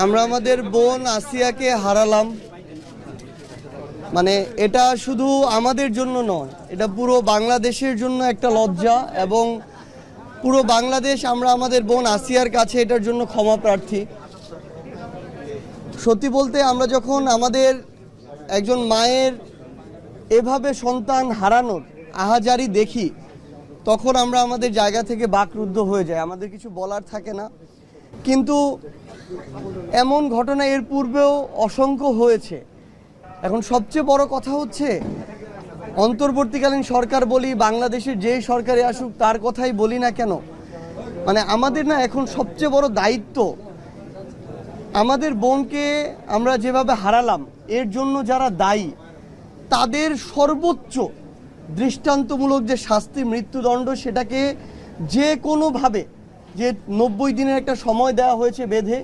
আমরা আমাদের বোন আসিয়াকে হারালাম। মানে এটা শুধু আমাদের জন্য নয়, এটা পুরো বাংলাদেশের জন্য একটা লজ্জা, এবং পুরো বাংলাদেশ আমরা আমাদের বোন আসিয়ার কাছে এটার জন্য ক্ষমা প্রার্থী। সত্যি বলতে আমরা যখন আমাদের একজন মায়ের এভাবে সন্তান হারানোর আহাজারি দেখি, তখন আমরা আমাদের জায়গা থেকে বাকরুদ্ধ হয়ে যাই, আমাদের কিছু বলার থাকে না। কিন্তু এমন ঘটনা এর পূর্বেও অসংখ্য হয়েছে। এখন সবচেয়ে বড় কথা হচ্ছে, অন্তর্বর্তীকালীন সরকার বলি, বাংলাদেশের যে সরকারে আসুক তার কথাই বলি না কেন, মানে আমাদের না এখন সবচেয়ে বড় দায়িত্ব, আমাদের বোনকে আমরা যেভাবে হারালাম এর জন্য যারা দায়ী তাদের সর্বোচ্চ দৃষ্টান্তমূলক যে শাস্তি, মৃত্যুদণ্ড, সেটাকে যে কোনোভাবে, যে 90 দিনের একটা সময় দেওয়া হয়েছে বেঁধে,